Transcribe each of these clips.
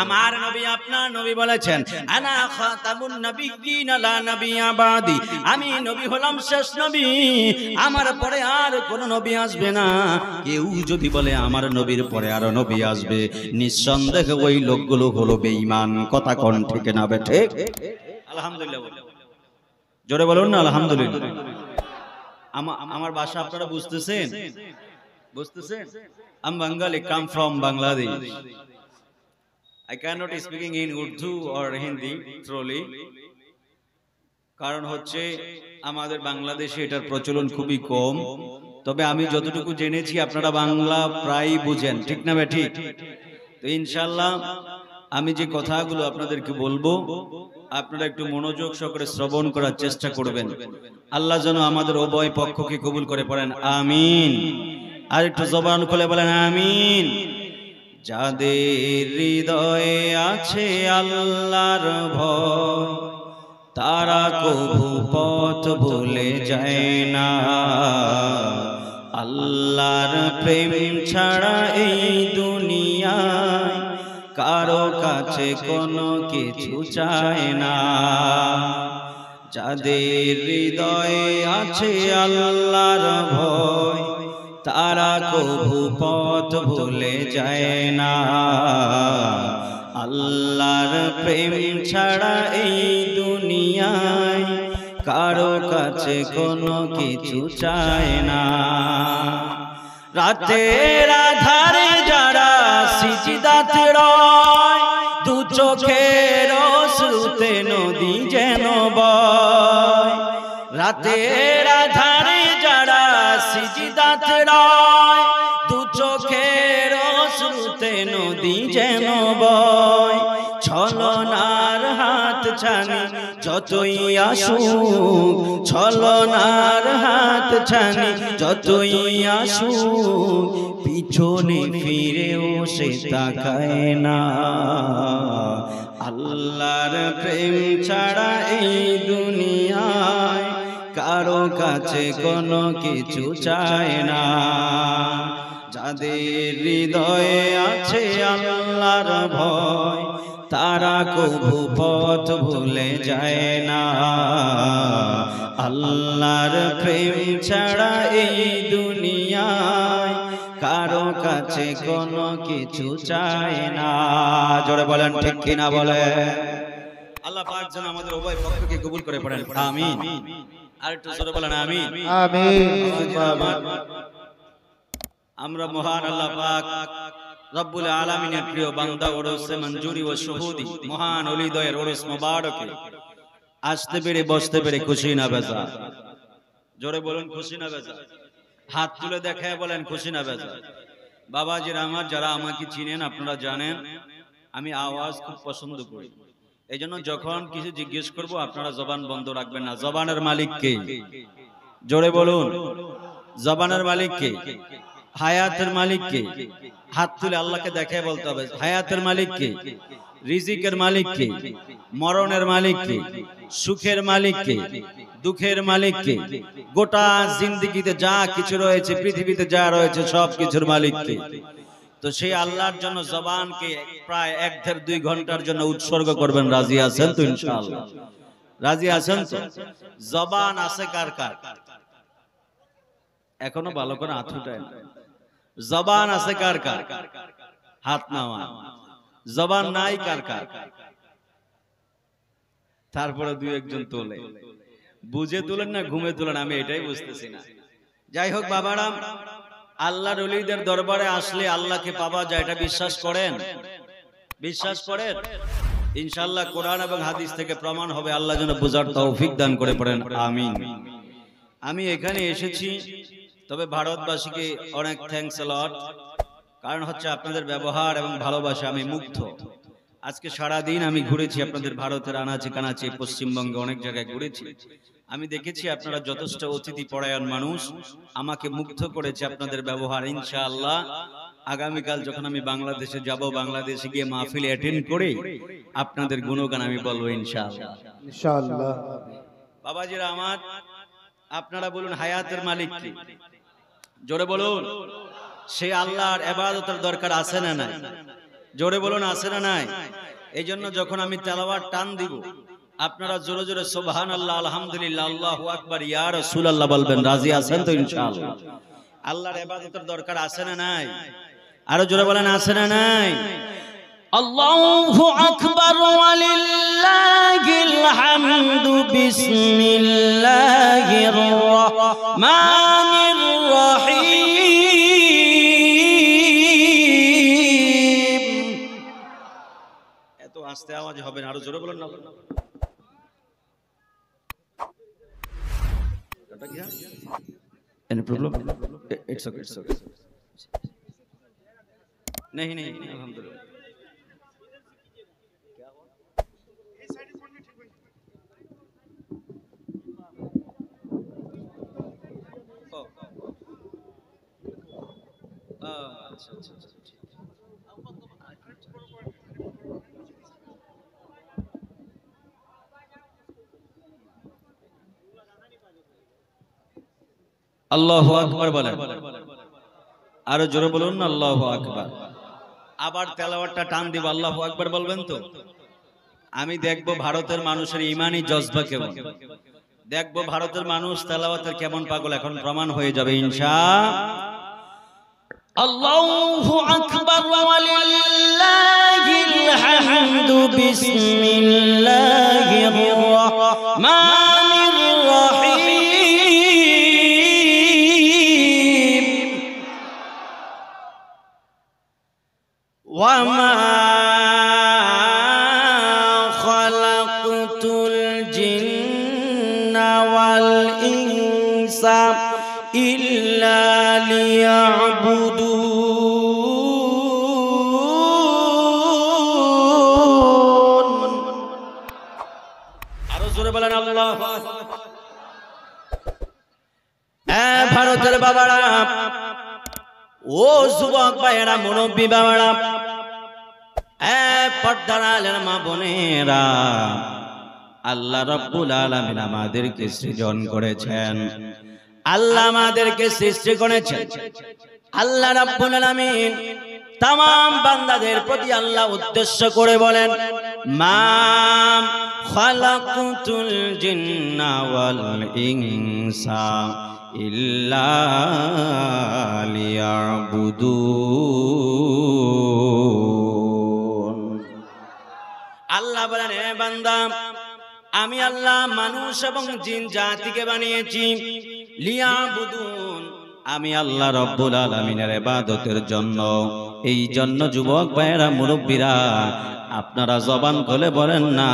আমার নবী আপনার নবী বলেছেন আনা খাতামুন নাবিয়্যিন লা নাবিয়্যা বাদি, আমি নবী হলাম শেষ নবী, আমার পরে আর কোন নবী আসবে না। কেউ যদি বলে আমার নবীর পরে আরো নবী আসবে, নিঃসন্দেহে ওই লোকগুলো হলো বেঈমান। কথা কোন ঠিক না বেঠে? আলহামদুলিল্লাহ, জোরে বলুন না আলহামদুলিল্লাহ। আমার ভাষা আপনারা বুঝতেছেন? বুঝতেছেন? I'm Bengali, come from Bangladesh. I cannot speaking in Urdu or Hindi truly. কারণ হচ্ছে আমাদের বাংলাদেশে এটার প্রচলন খুবই কম। তবে আমি যতটুকু জেনেছি আপনারা বাংলা প্রায় বুঝেন, ঠিক না ভাই? ঠিক। তো ইনশাআল্লাহ আমি যে কথাগুলো আপনাদেরকে বলবো আপনারা একটু মনোযোগ সহকারে শ্রবণ করার চেষ্টা করবেন। আল্লাহ যেন আমাদের উভয় পক্ষকে কবুল করে পড়েন, আমিন। আর একটু জবান খুলে বলেন আমিন। যাদের হৃদয়ে আছে আল্লাহর ভয়, তারা কবু পথ ভুলে যায় না। আল্লাহর প্রেম ছাড়া এই দুনিয়ায় কারো কাছে কোনো কিছু চায় না। যাদের হৃদয়ে আছে আল্লাহর ভয়, তারা কবু পথ ভুলে যায় না। আল্লাহর প্রেম ছাড়া এই দুনিয়ায় কারো কাছে কোনো কিছু চায় না। রাতের আধারে যারা সিজদাতে রয়, দু চোখের অশ্রুতে নদী যেন বয়। রাতের আধারে যারা সিজদাতে রয়, দু চোখের অশ্রুতে নদী যেন বয়। ছলনার হাত ছানি যতই আসুক, ছলনার হাত ছানি যতই আসুক, পিছনে ফিরেও সে তাকায় না। আল্লাহর প্রেম ছাড়া এই দুনিয়ায় কারো কাছে কোনো কিছু চায় না। যাদের হৃদয়ে আছে আল্লাহর ভয়, তারা কবু পথ ভুলে যায় না। আল্লাহর প্রেম ছাড়া এই দুনিয়ায় কারো কাছে কোনো কিছু চায় না। জোরে বলেন ঠিক কিনা বলে? আল্লাহ পাক যেন আমাদের উভয় পক্ষকে কবুল করে পড়েন, আমিন। আর একটু জোরে বলেন আমিন। আমিন। আমরা মহান আল্লাহ পাক রব্বুল আলামিনের প্রিয় বান্দা ওরসে মঞ্জুরি ও শুহুদি মহান ওলিদয়ের ওরস মোবারকে আসতে পেরে বসতে পেরে খুশি না বেজা? জোরে বলুন খুশি না বেজা? হাত তুলে দেখায় বলেন খুশি না বেজা? বাবাজিরা আমার, যারা আমাকে চিনেন আপনারা জানেন আমি আওয়াজ খুব পছন্দ করি। এই জন্য যখন কিছু জিজ্ঞেস করব আপনারা জবান বন্ধ রাখবেন না। জবানের মালিক কে? জোরে বলুন। জবানের মালিক কে? হায়াতের মালিক কে? হাত তুলে আল্লাহকে দেখায় বলতে হবে হায়াতের মালিক কে? রিজিকের মালিক কে? মরণের মালিক কে? সুখের মালিক কে? দুঃখের মালিক কে? গোটা জিন্দেগিতে যা কিছু রয়েছে, পৃথিবীতে যা রয়েছে সব কিছুর মালিক কে? তো সেই আল্লাহর জন্য জবানকে প্রায় 1-2 ঘন্টার জন্য উৎসর্গ করবেন। রাজি আছেন তো ইনশাআল্লাহ? রাজি আছেন তো? জবান আছে কার কার? এখনো ভালো করে হাত উঠায় না। জবান আছে কার কার? হাত নামা। জবান নাই কার কার? তারপরে 2-1 জন তোলে। বুঝে তোলেন না ঘুমে তোলেন আমি এটাই বুঝতেছি না। যাই হোক বাবারা, আল্লাহর ওলিদের দরবারে আসলে আল্লাহকে পাওয়া যায়, এটা বিশ্বাস করেন? বিশ্বাস করেন? ইনশাআল্লাহ কোরআন এবং হাদিস থেকে প্রমাণ হবে। আল্লাহ যেন বুঝার তৌফিক দান করে পড়েন, আমিন। আমি এখানে এসেছি, তবে ভারতবাসীকে অনেক থ্যাঙ্কস আ লট। কারণ হচ্ছে আপনাদের ব্যবহার এবং ভালোবাসা আমি মুগ্ধ। আজকে সারা দিন আমি ঘুরেছি আপনাদের ভারতের আনাচে কানাচে, পশ্চিমবঙ্গে অনেক জায়গায় ঘুরেছি। আমি দেখেছি আপনারা যথেষ্ট অতিথি পরায়ণ মানুষ। আমাকে মুগ্ধ করেছে আপনাদের ব্যবহার। ইনশাআল্লাহ আগামীকাল যখন আমি বাংলাদেশে যাব, বাংলাদেশে গিয়ে মাহফিল অ্যাটেন্ড করে আপনাদের গুণগান আমি বলবো ইনশাআল্লাহ। ইনশাআল্লাহ। বাবাজিরা আমার, আপনারা বলুন হায়াতের মালিক কি? জোরে বলুন। সেই আল্লাহর ইবাদতের দরকার আছে না নাই? জোরে বলুন আছে না নাই? এই জন্য যখন আমি তেলাওয়াত টান দিব আপনারা জোরে জোরে সুবহানাল্লাহ, আলহামদুলিল্লাহ, আল্লাহু আকবার, ইয়া রাসূলুল্লাহ বলবেন। রাজি আছেন তো ইনশাআল্লাহ? আল্লাহর ইবাদতের দরকার আছে না নাই? আরো জোরে বলেন আছে না নাই? আল্লাহু আকবার ওয়ালিল্লাহিল হামদু বিসমিল্লাহির রহমানির রহিম। এত আস্তে আওয়াজ হবে না, আরো জোরে বলুন না। Any problem? It's okay, it's okay. नहीं नहीं अल्हम्दुलिल्लाह। अच्छा अच्छा अच्छा। আল্লাহু আকবার বলেন, আরো জোরে বলুন না আল্লাহু আকবার। আবার তেলাওয়াতটা টান দিব, আল্লাহু আকবার বলবেন তো? আমি দেখব ভারতের মানুষের ঈমানি জজবা কেমন, দেখব ভারতের মানুষ তেলাওয়াতের কেমন পাগল, এখন প্রমাণ হয়ে যাবে ইনশাআল্লাহ। আল্লাহু আকবার ওয়ালিল্লাহিল হামদু বিসমিল্লাহির রহমানির রহিম। ওয়ামা খালাকতুল জিন্না ওয়াল ইনসা ইল্লা লিয়াবুদুন। আরো জোরে বলেন আল্লাহু আকবার। ভারতের বাবারা, ও যুবক ভাইয়েরা, মুরব্বী বাবারা, পর্দার আলের মা বোনেরা, আল্লাহ রাব্বুল আলামিন আমাদেরকে সৃজন করেছেন, আল্লাহ আমাদেরকে সৃষ্টি করেছেন। আল্লাহ রাব্বুল আলামিন तमाम বান্দাদের প্রতি আল্লাহ উদ্দেশ্য করে বলেন, মা খালাকতুল জিন্না ওয়াল ইনসা ইল্লা লিয়াবুদুন। আল্লাহ বলেন, হে বান্দা, আমি আল্লাহ মানুষ এবং জিন জাতিকে বানিয়েছি লিয়াবুদুন, আমি আল্লাহ রব্বুল আলামিনের ইবাদতের জন্য। এই জন্য যুবক ভাইয়েরা, মুরব্বীরা, আপনারা জবান খুলে বলেন না,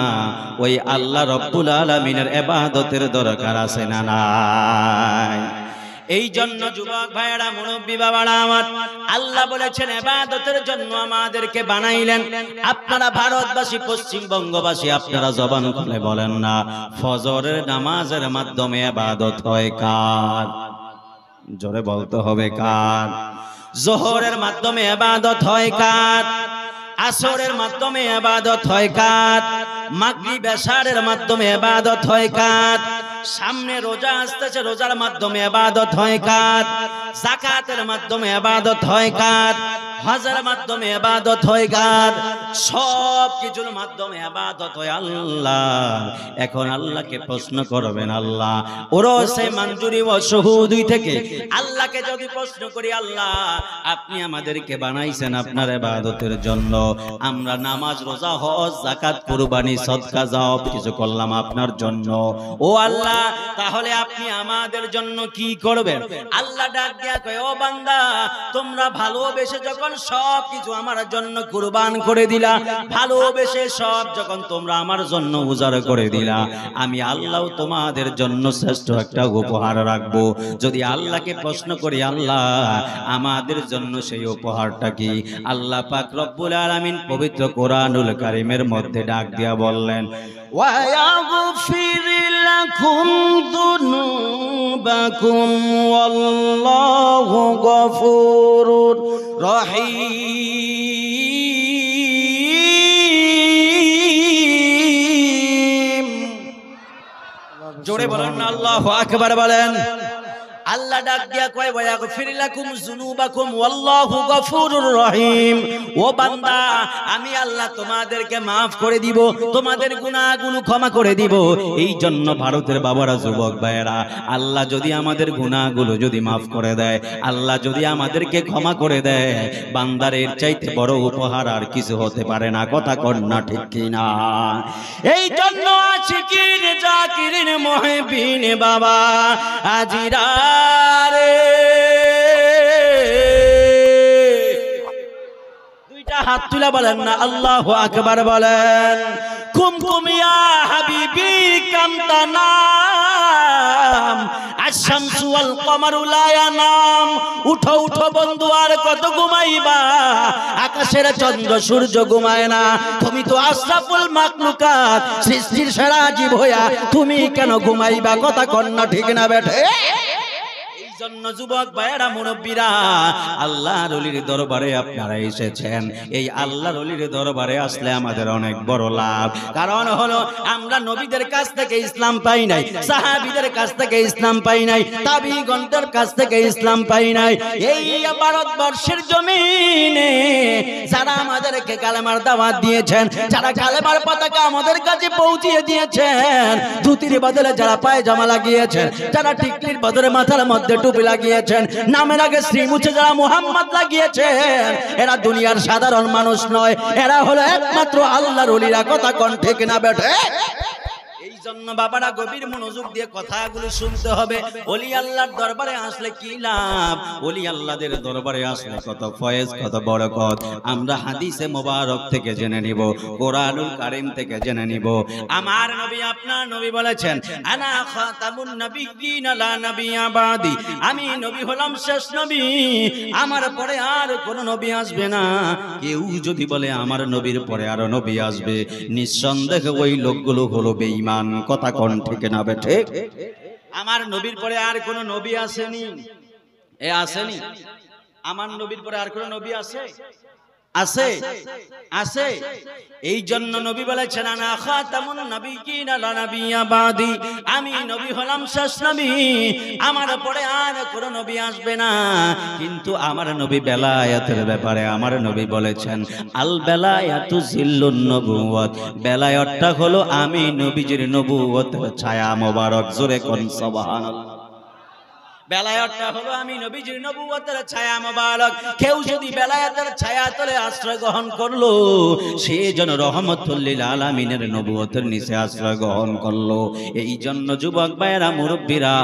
ওই আল্লাহ রব্বুল আলামিনের ইবাদতের দরকার আছে না নাই? এই জন্য যুবক ভাইয়েরা, মুরব্বী বাবারা আমার, আল্লাহ বলেছেন ইবাদতের জন্য আমাদেরকে বানাইলেন। আপনারা ভারতবাসী, পশ্চিমবঙ্গবাসী, আপনারা জবান খুলে বলেন না, ফজরের নামাজের মাধ্যমে ইবাদত হয় কার? জোরে বলতে হবে কার? যোহরের মাধ্যমে ইবাদত হয় কার? আসরের মাধ্যমে ইবাদত হয় কার? মাগরিব এশারের মাধ্যমে ইবাদত হয় কার? সামনে রোজা আসতেছে, রোজার মাধ্যমে ইবাদত হয় কার? যাকাতের মাধ্যমে ইবাদত হয় কার? হজের মাধ্যমে ইবাদত হয় কার? সব কিছুর মাধ্যমে ইবাদত হয় আল্লাহ। এখন আল্লাহকে প্রশ্ন করবেন, আল্লাহ ওরসে মঞ্জুরি ও শুহুদি থেকে আল্লাহকে যদি প্রশ্ন করি, আল্লাহ আপনি আমাদেরকে বানাইছেন আপনার ইবাদতের জন্য, আমরা নামাজ, রোজা, হজ, যাকাত, কুরবানি, সদকা সব কিছু করলাম আপনার জন্য। ও আল্লাহ, তাহলে আপনি আমাদের জন্য কি করবেন? আল্লাহ ডাক দিয়া কয়, ও বান্দা, তোমরা ভালোবেসে যখন সব কিছু আমার জন্য কুরবান করে দিলা, ভালোবেসে সব যখন তোমরা আমার জন্য উজাড় করে দিলা, আমি আল্লাহ তোমাদের জন্য শ্রেষ্ঠ একটা উপহার রাখবো। যদি আল্লাহকে প্রশ্ন করি, আল্লাহ আমাদের জন্য সেই উপহারটা কি? আল্লাহ পাক রব্বুল আলামিন পবিত্র কোরআনুল কারীমের মধ্যে ডাক দিয়া বললেন, وَيَغْفِرْ لَكُمْ ذُنُوبَكُمْ وَاللَّهُ غَفُورٌ رَحِيمٌ। জোরে বলেন না আল্লাহু আকবার বলেন। আল্লাহ ডাক দিয়া কয় ওয়া ইয়াগফির লাকুম যুনুবাকুম ওয়াল্লাহু গফুরুর রহিম। ও বান্দা, আমি আল্লাহ তোমাদেরকে maaf করে দিব, তোমাদের গুনাহগুলো ক্ষমা করে দিব। এই জন্য ভারতের বাবারা, যুবক ভাইয়েরা, আল্লাহ যদি আমাদের গুনাহগুলো যদি maaf করে দেয়, আল্লাহ যদি আমাদেরকে ক্ষমা করে দেয়, বান্দার এর চাইতে বড় উপহার আর কিছু হতে পারে না। কথা কন না ঠিক কিনা? এই জন্য আশিকিন জাকিরিন মুহিবিন বাবা আজিরা রে, দুইটা হাত তুলে বলেন না আল্লাহু আকবার বলেন। কুমকুম ইয়া হাবিবি কাম তানাম আশ-শামসু ওয়াল কমারু লা ইয়ানাম। উঠো উঠো বন্ধু, আর কত ঘুমাইবা? আকাশের চন্দ্র সূর্য ঘুমায় না। তুমি তো আশরাফুল মাখলুকাত, সৃষ্টির সেরা জীব হইয়া তুমি কেন ঘুমাইবা? কথা কন না ঠিক না বেঠে? জন্য যুবক ভাইয়েরা, মুরব্বীরা, আল্লাহর ওলির দরবারে আপনারা এসেছেন। এই আল্লাহর ওলির দরবারে আসলে আমাদের অনেক বড় লাভ। কারণ হলো আমরা নবীদের কাছ থেকে ইসলাম পাই নাই, সাহাবীদের কাছ থেকে ইসলাম পাই নাই, তাবিঈগণদের কাছ থেকে ইসলাম পাই নাই। এই ভারতবর্ষের জমিনে যারা আমাদেরকে কালেমার দাওয়াত দিয়েছেন, যারা কালেমার পতাকা আমাদের কাছে পৌঁছিয়ে দিয়েছেন, ধুতির বদলে যারা পায়জামা লাগিয়েছেন, যারা টিকলির বদলে মাথার মধ্যে টুপি লাগিয়েছেন, নামের আগে শ্রী মুছে যারা মুহাম্মদ লাগিয়েছেন, এরা দুনিয়ার সাধারণ মানুষ নয়, এরা হলো একমাত্র আল্লাহর ওলিরা। কথা কোন ঠিক না বেঠে? এই জন্য বাবারা গভীর মনোযোগ দিয়ে কথাগুলো শুনতে হবে। ওলি আল্লাহর দরবারে আসলে কি লাভ? ওলি আল্লাহদের দরবারে আসলে কত ফয়েজ, কত বরকত আমরা হাদিসে মোবারক থেকে জেনে নিব, কোরআনুল কারীম থেকে জেনে নিব। আমার নবী, আপনার নবী বলেছেন, আনা খাতামুন নাবিয়্যিন লা নাবিয়্যা বাদি। আমি নবী হলাম শেষ নবী, আমার পরে আর কোন নবী আসবে না। কেউ যদি বলে আমার নবীর পরে আরো নবী আসবে, নিঃসন্দেহে ওই লোকগুলো হলো বেঈমান। কথা কোন ঠিক না বেঠে? আমার নবীর পরে আর কোন নবী আসেনি, এ আসেনি। আমার নবীর পরে আর কোন নবী আছে? আছে, আছে। এই জন্য নবী বলেছেন, আনা খাতামুন নাবিয়্যিন লা নাবিয়্যা বাদি। আমি নবী হলাম শেষ নবী, আমার পরে আর কোন নবী আসবে না। কিন্তু আমার নবী বেলায়েতের ব্যাপারে আমার নবী বলেছেন, আল বেলায়াতু জিল্লুন নবুওয়াত। বেলায়েতটা হলো আমি নবীজির নবুয়তের ছায়া মোবারক। জোরে কোন সুবহানাল্লাহ। বেলায়েতটা হলো আমি নবীজির নবুয়তের ছায়া মোবারক। কেউ যদি বেলায়েতের ছায়া তলে আশ্রয় গ্রহণ করলো, সে যেন রহমতুল লিল আলামিনের নবুয়তের নিচে আশ্রয় গ্রহণ করলো। এই জন্য যুবক ভাইয়েরা, মুরব্বীরা,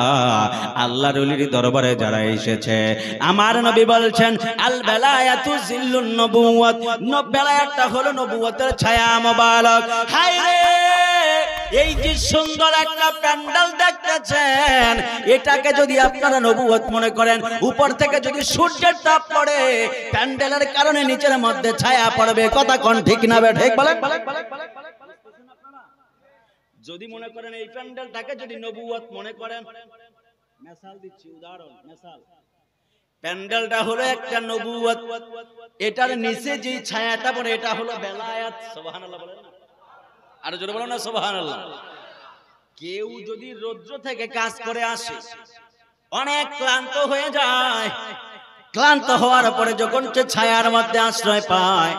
আল্লাহর ওলির দরবারে যারা এসেছে, আমার নবী বলছেন, আল বেলায়াতু জিল্লুন নবুওয়াত। বেলায়েতটা হলো নবুয়তের ছায়া মোবারক। হায় রে, এই যে সুন্দর একটা প্যান্ডেল দেখতেছেন, এটাকে যদি আপনারা নবুয়ত মনে করেন, উপর থেকে যদি সূর্যের তাপ পড়ে, প্যান্ডেলের কারণে নিচের মধ্যে ছায়া পড়বে। কথা কোন ঠিক না বেঠিক বলেন? যদি মনে করেন এই প্যান্ডেলটাকে যদি নবুয়ত মনে করেন, মিসাল দিচ্ছি, উদাহরণ, মিসাল, প্যান্ডেলটা হলো একটা নবুয়ত, এটার নিচে যে ছায়াটা পড়ে এটা হলো বেলায়েত। সুবহানাল্লাহ বলেন না? আর জোরে বলো না সুবহানাল্লাহ। কেউ যদি রৌদ্র থেকে কাজ করে আসে, অনেক ক্লান্ত হয়ে যায়, ক্লান্ত হওয়ার পরে যখন সে ছায়ার মধ্যে আশ্রয় পায়,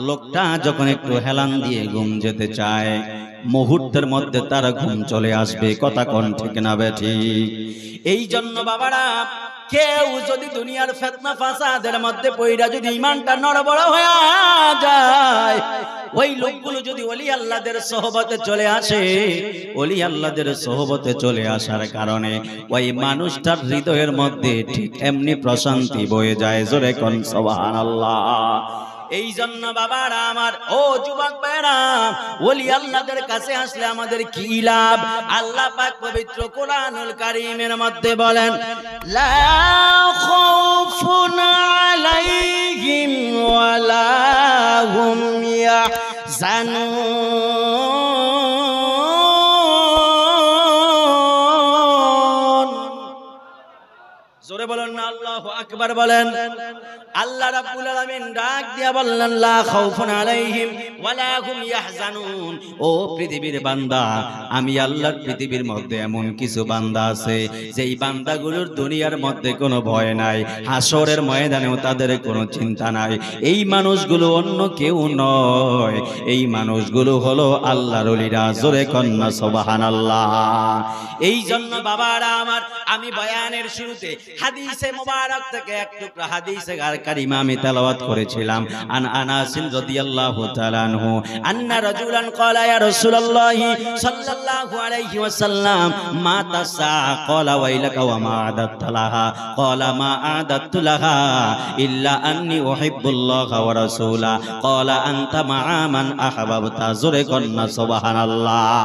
লোকটা যখন একটু হেলান দিয়ে ঘুম যেতে চায়, মুহূর্তের মধ্যে তার ঘুম চলে আসবে। কথা কোন ঠিক না বেঠিক? এই জন্য বাবারা, কেউ যদি দুনিয়ার ফিতনা ফাসাদের মধ্যে পইরা যদি ঈমানটা নড়বড় হয়ে যায়, ওই লোকগুলো যদি ওলি আল্লাহদের সোহবতে চলে আসে, ওলি আল্লাহদের সোহবতে চলে আসার কারণে ওই মানুষটার হৃদয়ের মধ্যে ঠিক এমনি প্রশান্তি বয়ে যায়। জোরে কোন সুবহানাল্লাহ। এই জন্য বাবারা আমার, ও যুবক ভাইরা, ওলি আল্লাহদের কাছে আসলে আমাদের কি লাভ? আল্লাহ পাক পবিত্র কোরআনুল কারীমের মধ্যে বলেন, লা খাউফুন আলাইহিম ওয়ালা হুম ইয়াহজানুন। জোরে বলেন না আল্লাহু আকবার বলেন। আল্লাহ রাব্বুল আলামিন ডাক দিয়া বললেন লা খাউফুন আলাইহিম ওয়ালা হুম ইয়াহজানুন। ও পৃথিবীর বান্দা, আমি আল্লাহর পৃথিবীর মধ্যে এমন কিছু বান্দা আছে যেই বান্দাগুলোর দুনিয়ার মধ্যে কোনো ভয় নাই, হাসরের ময়দানেও তাদের কোনো চিন্তা নাই। এই মানুষগুলো অন্য কেউ নয়, এই মানুষগুলো হলো আল্লাহর ওলিরা। জোরে কন্না সুবহানাল্লাহ। এই জন্য বাবারা আমার, আমি বয়ানের শুরুতে হাদিসে মুবারক থেকে এক টুকরা হাদিসে কারিমা আমি তেলাওয়াত করেছিলাম। আন আনাস রাদিয়াল্লাহু তাআলা আনহু আন্না রাজুলান ক্বালা ইয়া রাসূলুল্লাহ সাল্লাল্লাহু আলাইহি ওয়াসাল্লাম মা তাসা ক্বালা ওয়াইলাকা ওয়া মা আদাতু লাহা ক্বালা মা আদাতু লাহা ইল্লা আন্নী উহিব্বুল্লাহ ওয়া রাসূলা ক্বালা আনতা মা মান আহবাবতা। জোরে কন্না সুবহানাল্লাহ।